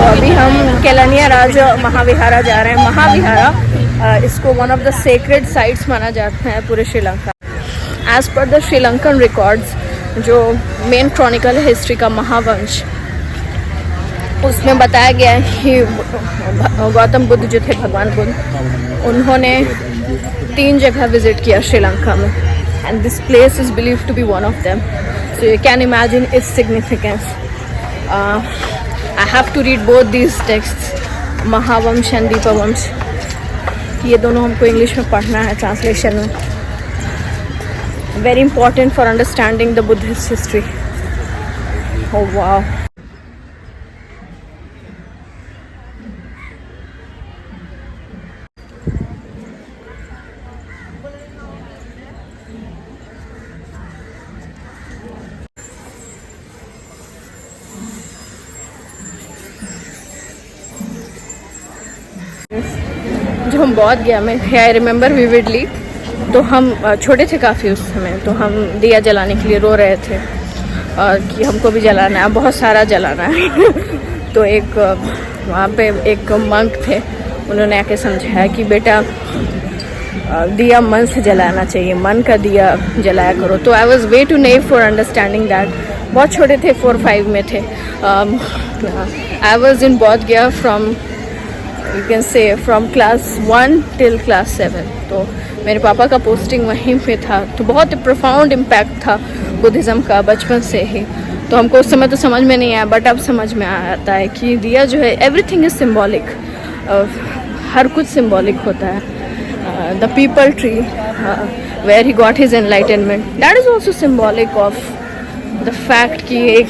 अभी हम केलनिया राज महाविहारा जा रहे हैं। महाविहारा इसको one of the sacred sites माना जाता है पूरे Sri Lanka. As per the Sri Lankan records, जो मेन क्रॉनिकल है हिस्ट्री का महावंश, उसमें बताया गया है कि गौतम बुद्ध जो थे, भगवान बुद्ध, उन्होंने 3 जगह विजिट किया श्रीलंका में, and this place is believe to be one of them. So you can imagine its significance. I have to read both these texts, Mahavamsa and Dipavamsa. ये दोनों हमको इंग्लिश में पढ़ना है ट्रांसलेशन में। Very important for understanding the Buddhist history. Oh wow. जो हम बौद्ध गया में, आई रिमेंबर विविडली, तो हम छोटे थे काफ़ी उस समय, तो हम दिया जलाने के लिए रो रहे थे और कि हमको भी जलाना है, बहुत सारा जलाना है। तो एक वहाँ पे एक मंक थे, उन्होंने आके समझाया कि बेटा दिया मन से जलाना चाहिए, मन का दिया जलाया करो। तो I was way too naive for understanding that. बहुत छोटे थे, 4-5 में थे। आई वॉज इन बौद्ध गया from, you can say from class 1 till class 7। तो मेरे पापा का पोस्टिंग वहीं पे था, तो बहुत प्रोफाउंड इम्पैक्ट था बुद्धिज़्म का बचपन से ही। तो हमको उस समय तो समझ में नहीं आया, बट अब समझ में आता है कि दिया जो है, एवरीथिंग इज सिम्बॉलिक, हर कुछ सिम्बॉलिक होता है। The peepal tree where he got his enlightenment, that is also symbolic of the fact कि एक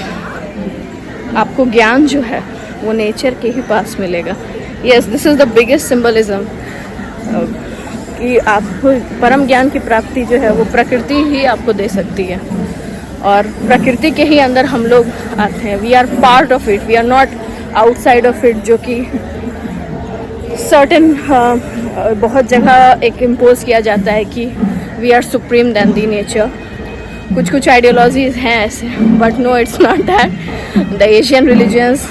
आपको ज्ञान जो है वो नेचर के ही पास मिलेगा। Yes, this is the biggest symbolism, कि आपको परम ज्ञान की प्राप्ति जो है वो प्रकृति ही आपको दे सकती है, और प्रकृति के ही अंदर हम लोग आते हैं। We are part of it, we are not outside of it, जो कि सर्टेन बहुत जगह एक इम्पोज किया जाता है कि we are supreme than the nature. कुछ आइडियोलॉजीज हैं ऐसे, but no, it's not that. The Asian religions,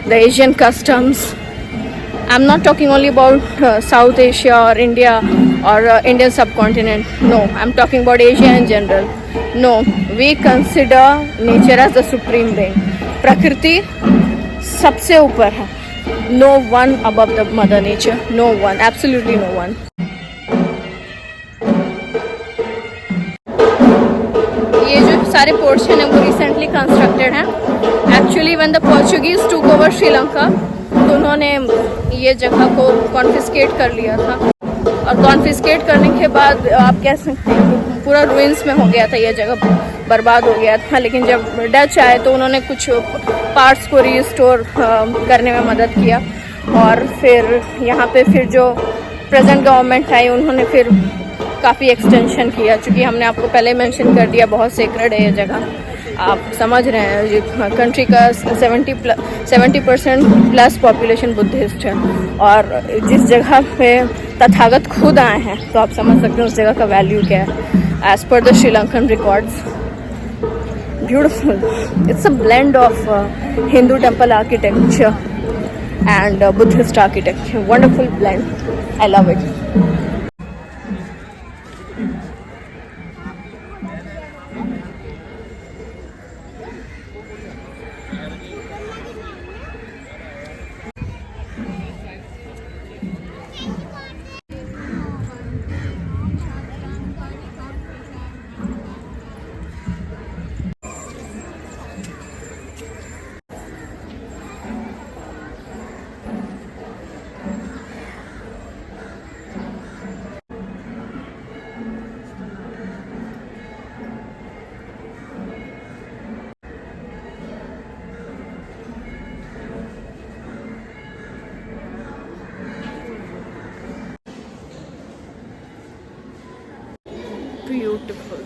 the Asian customs, I'm not talking only about South Asia or India or Indian subcontinent. No, I'm talking about Asia in general. No, we consider nature as the supreme being. प्रकृति सबसे ऊपर है. No one above the mother nature. No one, absolutely no one. ये जो सारे portion है वो recently constructed हैं. Actually, when the Portuguese took over Sri Lanka, तो उन्होंने ये जगह को कॉन्फिस्केट कर लिया था, और कॉन्फिस्केट करने के बाद आप कह सकते हैं पूरा रुइंस में हो गया था, ये जगह बर्बाद हो गया था। लेकिन जब डच आए तो उन्होंने कुछ पार्ट्स को रीस्टोर करने में मदद किया, और फिर यहाँ पे फिर जो प्रेजेंट गवर्नमेंट आई उन्होंने फिर काफ़ी एक्सटेंशन किया। चूँकि हमने आपको पहले मेंशन कर दिया, बहुत सेक्रेड है ये जगह, आप समझ रहे हैं। कंट्री का 70% प्लस पॉपुलेशन बुद्धिस्ट है, और जिस जगह पे तथागत खुद आए हैं, तो आप समझ सकते हैं उस जगह का वैल्यू क्या है। As per the Sri Lankan records, beautiful, it's a blend of Hindu temple architecture and Buddhist architecture, wonderful blend, I love it. Beautiful,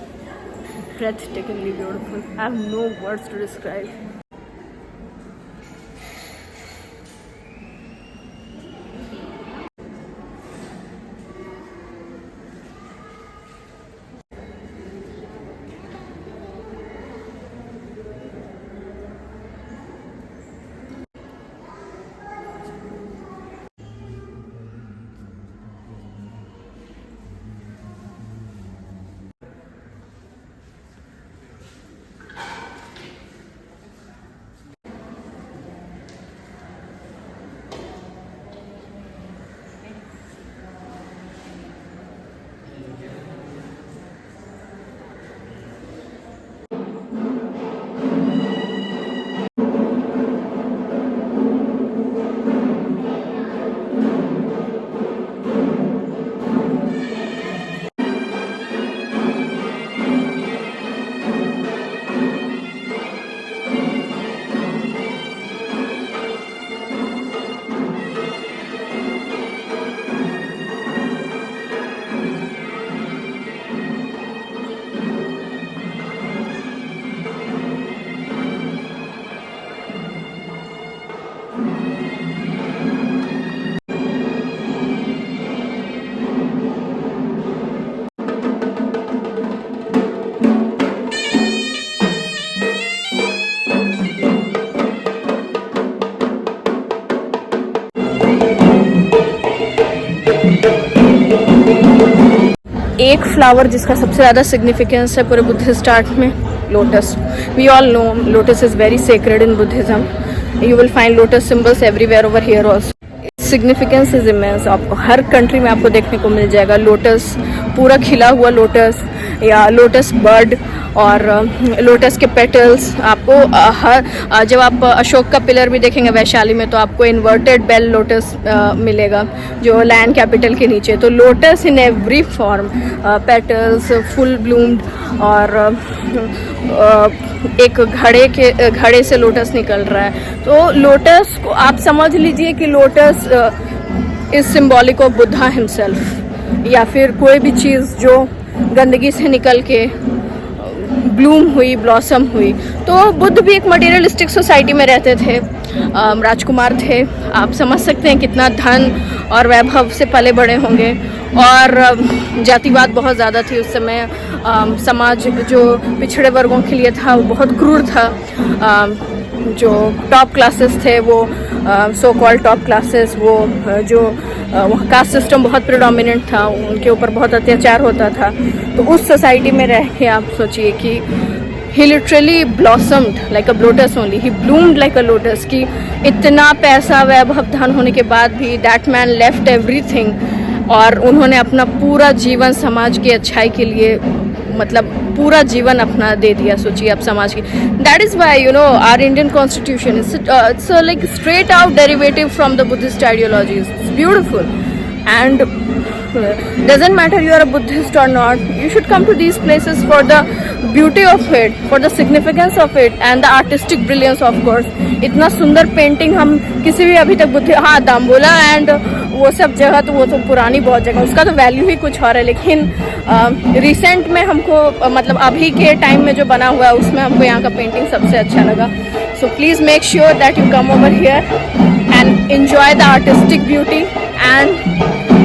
breathtakingly beautiful. I have no words to describe. एक फ्लावर जिसका सबसे ज़्यादा significance है पूरे Buddhist art में, lotus. We all know lotus is very sacred in Buddhism. You will find lotus symbols everywhere over here also. Significance is immense. आपको हर country में आपको देखने को मिल जाएगा लोटस, पूरा खिला हुआ लोटस या लोटस बर्ड और लोटस के पेटल्स. आपको हर जब आप अशोक का पिलर भी देखेंगे वैशाली में तो आपको इन्वर्टेड बेल लोटस मिलेगा जो लैंड कैपिटल के नीचे. तो lotus in every form, petals, full bloomed और एक घड़े से लोटस निकल रहा है. तो लोटस को आप समझ लीजिए कि lotus is symbolic of Buddha himself, या फिर कोई भी चीज़ जो गंदगी से निकल के ब्लूम हुई, ब्लॉसम हुई. तो बुद्ध भी एक मटेरियलिस्टिक सोसाइटी में रहते थे, राजकुमार थे. आप समझ सकते हैं कितना धन और वैभव से पले बड़े होंगे. और जातिवाद बहुत ज़्यादा थी उस समय. समाज जो पिछड़े वर्गों के लिए था वो बहुत क्रूर था. जो टॉप क्लासेस थे वो सो कॉल्ड टॉप क्लासेस, वो जो कास्ट सिस्टम बहुत प्रिडोमिनेंट था, उनके ऊपर बहुत अत्याचार होता था. तो उस सोसाइटी में रह के आप सोचिए कि he literally blossomed like a lotus only. He bloomed like a lotus. कि इतना पैसा वैभव धन होने के बाद भी that man left everything और उन्होंने अपना पूरा जीवन समाज की अच्छाई के लिए, मतलब पूरा जीवन अपना दे दिया. सोचिए आप समाज की. That is why our Indian constitution it's like straight out derivative from the Buddhist ideology. It's beautiful and doesn't matter you are a Buddhist or not, you should come to these places for the beauty of it, for the significance of it and the artistic brilliance of course. इतना सुंदर painting हम किसी भी अभी तक दाम्बोला and वो सब जगह तो वो तो पुरानी बहुत जगह, उसका तो वैल्यू ही कुछ और है. लेकिन रिसेंट में हमको मतलब अभी के टाइम में जो बना हुआ है उसमें हमको यहाँ का पेंटिंग सबसे अच्छा लगा. So please make sure that you come over here and enjoy the artistic beauty and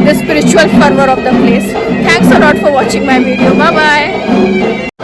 the spiritual fervor of the place. Thanks a lot for watching my video. Bye bye.